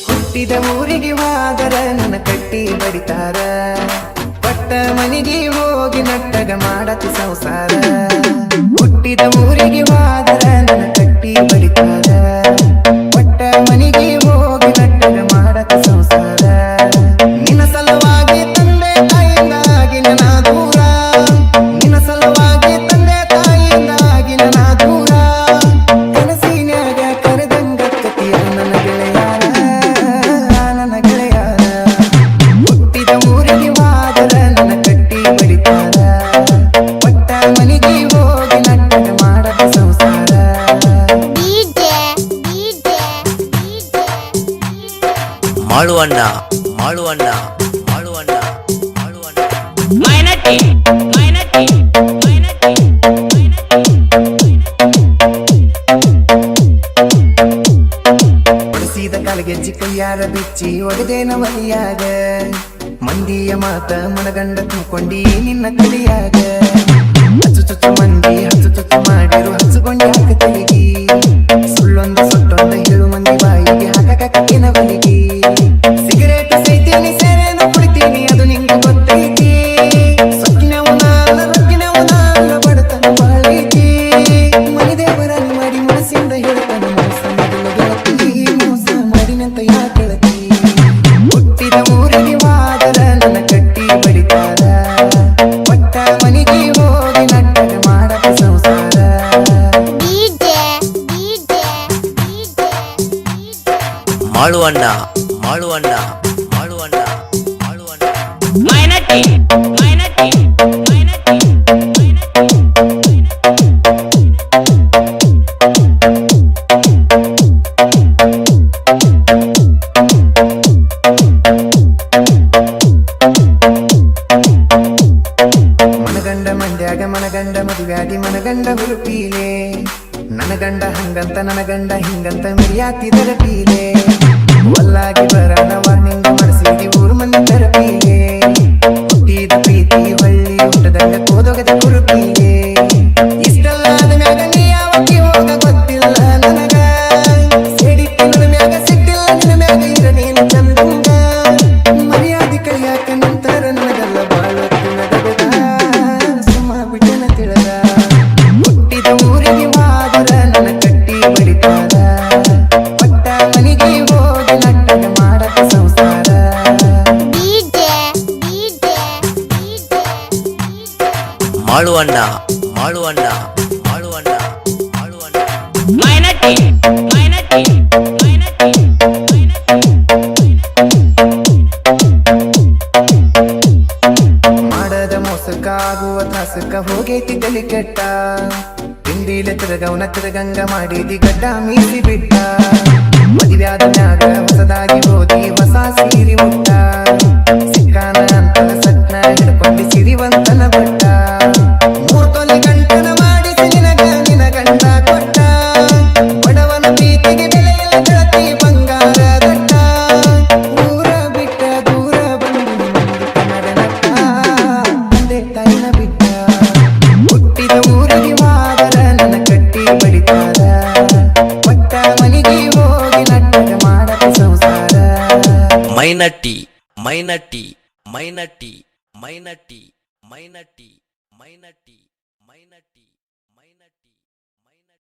ಹುಟ್ಟಿದ ಊರಿಗೆ ಹೋದರ ನನ್ನ ಕಟ್ಟಿ ಬಡಿತಾರ, ಪಟ್ಟ ಮನೆಗೆ ಹೋಗಿ ನಟ್ಟಗ ಮಾಡತಿ ಸಂಸಾರ. ಹುಟ್ಟಿದ ಊರಿಗೆ ಹೋದರ ನನ್ನ ಕಟ್ಟಿ ಬಡಿತಾರ, ಪಟ್ಟ ಮನೆಗೆ ಹೋಗಿ ನಟ್ಟಗ ಮಾಡತಿ ಸಂಸಾರ. ನಿನ್ನ ಸಲುವಾಗಿ ತಂದೆ ತಾಯಿಯಿಂದಾಗಿ ನನ್ನ ದೂರ, ನಿನ್ನ ಸಲುವಾಗಿ ತಂದೆ ತಾಯಿಯಿಂದಾಗಿ ನನ್ನ ದೂರ. ಕನಸಿನ್ಯಾಗ ಕರೆದಂಗ ಕತಿಯ ನನ್ನ ಗೆಳೆಯಾರ, ನನ್ನ ಗೆಳೆಯಾರ. ಹುಟ್ಟಿದ ಊರಿಗೆ ಹೋದರ ನನ್ನ ಕಟ್ಟಿ ಬಡಿತಾರ, ಪಟ್ಟ ಮನೆಗೆ ಹೋಗಿ ನಟ್ಟಗ ಮಾಡದ ಸಂಸಾರ. ಮಾಳುವಣ್ಣ ಮಾಳುವಣ್ಣ ಮಾಳುವಣ್ಣ ಮಾಳುವಣ್ಣ ಮೈನಟ್ಟಿ ಮೈನಟ್ಟಿ ಮೈನಟ್ಟಿ ಹೊಡೆಸಿದ ಕಾಲಿಗೆಜ್ಜಿ ಕೈಯಾರ ಬಿಚ್ಚಿ ಒಡೆದೇನ ಮಲಿಯಾಗ, ಮಂದಿಯ ಮಾತ ಮನಗಂಡ ತುಂಬಿಕೊಂಡಿ ನಿನ್ನ ಕಲಿಯಾಗ. ಹಚ್ಚು ಚುಚ್ಚು ಮಂದಿ ಹಚ್ಚು ಚುಚ್ಚು ಮಾಡಿರು ಹಚ್ಚುಕೊಂಡಿ ಹಾಕ ತಲೆಗಿ, ಸುಳ್ಳೊಂದ ಸೊಟ್ಟೊಂದ ಹೇಳು ಮಂದಿ ಬಾಯಿಗೆ ಹಾಕಕ ಕಟ್ಟಿನ ಬಲಿಗಿ. ಸಿಗರೇಟ್ ಸೈತೀನಿ ಸೇರೇನ ಕುಡಿತೀನಿ ಅದು ನಿಂಗೆ ಗೊತ್ತೈತಿ, ಸೊಕ್ಕಿನವು ನಾಲ್ಲ ರೊಕ್ಕಿನವು ನಾಲ್ಲ ಬಡತನ ಬಾಳೈತಿ. ಮನಿದೇವರನ್ನು ಮಾಡಿ ಮನಸ್ಸಿಂದ ಹೇಳ್ತಾನ ಮೋಸ ಮಾಡಲು ಗೆಳತಿ, ಮೋಸ ಮಾಡಿನಂತ ಯಾಕೆ ಗೆಳತಿ. ಹುಟ್ಟಿದ ಊರಿಗೆ ಹೋದರ ನನ್ನ ಕಟ್ಟಿ ಬಡಿತಾರ, ಪಟ್ಟ ಮನೆಗೆ ಹೋಗಿ ನಟ್ಟಗ ಮಾಡದ ಸಂಸಾರ. ಮಾಳುವಣ್ಣ ಮಾಳುವಣ್ಣ ಮಾಳುವಣ್ಣ ಮಾಳುವಣ್ಣ ಮೈನಟ್ಟಿ ಮೈನಟ್ಟಿ ಮೈನಟ್ಟಿ ಮನಗಂಡ ಮಂಡ್ಯಾಗ ಮನಗಂಡ ಮದುವೆಯಾಗಿ ಮನಗಂಡ ಹುರುಪೀಲೆ, ನನ್ನ ಗಂಡ ಹಂಗಂತ ನನ್ನ ಗಂಡ ಹಿಂಗಂತ ಮಿರಿಯಾತಿದರ ಪೀಲೆ. ಒಲ್ಲಾಗಿ ಬರಣ ವಾರ್ನಿಂಗ ಮಾಡಿಸಿದಿ ಊರು ಮಂದಿ ತರಪೀಲೆ, ಹುಟ್ಟಿದ ಪ್ರೀತಿ ಹೊಳ್ಳಿ ಹುಟ್ಟದಂಗ ಕೋದೊಗದ ಕುರುಪೀಲೆ. ಇಷ್ಟೆಲ್ಲ ಆದ ಮ್ಯಾಗ ನೀ ಯಾವತ್ತಿ ಹೋಗ ಗೊತ್ತಿಲ್ಲ ನನಗ, ಸೇಡಿಟ್ಟಿ ನನ್ನ ಮ್ಯಾಗ ಸಿಟ್ಟಿಲ್ಲ ನಿನ್ನ ಮ್ಯಾಗ ಇರ ನೀನು ಚಂದಂಗ. ಮರ್ಯಾದಿ ಕೈಯಾಕ ನಂತರ ನನಗೆಲ್ಲ ಬಾಳೊತ್ತು ನಗದ, ಸುಮ್ಮ ಬಿಟ್ಟನ ತಿಳಿದ. ಹುಟ್ಟಿದ ಊರಿಗೆ ಹೋದರ ನನ್ನ ಕಟ್ಟಿ ಬಡಿತಾರ, ಪಟ್ಟ ಮನೆಗೆ ಹೋಗಿ ನಟ್ಟಗ ಮಾಡದ ಸಂಸಾರ. ಮಾಳುವಣ್ಣ ಮಾಳುವಣ್ಣ ಮಾಳುವಣ್ಣ ಮಾಳುವಣ್ಣ ಮೈನಟ್ಟಿ ಮೈನಟ್ಟಿ ಮೈನಟ್ಟಿ ಮಾಡದ ಮೋಸಕ್ಕ ಆಗುವ ತ್ರಾಸಕ್ಕ ಹೋಗೈತಿ ತಲೆ ಕೆಟ್ಟ, ತಿಂಡಿಲೆ ತಿರುಗವನ ತಿರುಗಂಗ ಮಾಡಿದಿ ಗಡ್ಡ ಮೀಸಿ ಬಿಟ್ಟ. ಮದುವೆಯಾದ ಮ್ಯಾಗ ಹೊಸದಾಗಿ ಓದಿ ಹೊಸ ಸೀರಿ ಮುಟ್ಟ, ಸಿಕ್ಕಾನ ಅಂತ ಸಟ್ನ ಹಿಡ್ಕೊಂಡು ಸಿರಿವಂತನ ಬಟ್ಟ. ಮೂರ್ತೊಲೆ ಗಂಟನ ಮಾಡಿಸಿ ನಿನಗ ನಿನ ಗಂಡ ಕೊಟ್ಟ, ಬಡವನ ಪ್ರೀತಿಗೆ ಬೆಲೆಯಿಲ್ಲ ಗೆಳತಿ ಬಂಗಾರ ದಟ್ಟ. ಊರ ಬಿಟ್ಟ ದೂರ ಬಂದು ಮಂದಿ ನಟ್ಟ, ತಂದೆ ತಾಯಿನ ಬಿಟ್ಟ. ಹುಟ್ಟಿದ ಊರಿಗೆ ಹೋದರ ನನ್ನ ಕಟ್ಟಿ ಬಡಿತಾರ, ಪಟ್ಟ ಮನೆಗೆ ಹೋಗಿ ನಟ್ಟಗ ಮಾಡದ ಸಂಸಾರ. ಮೈನಟ್ಟಿ ಮೈನಟ್ಟಿ ಮೈನಟ್ಟಿ ಮೈನಟ್ಟಿ ಮೈನಟ್ಟಿ ಮೈನಟ್ಟಿ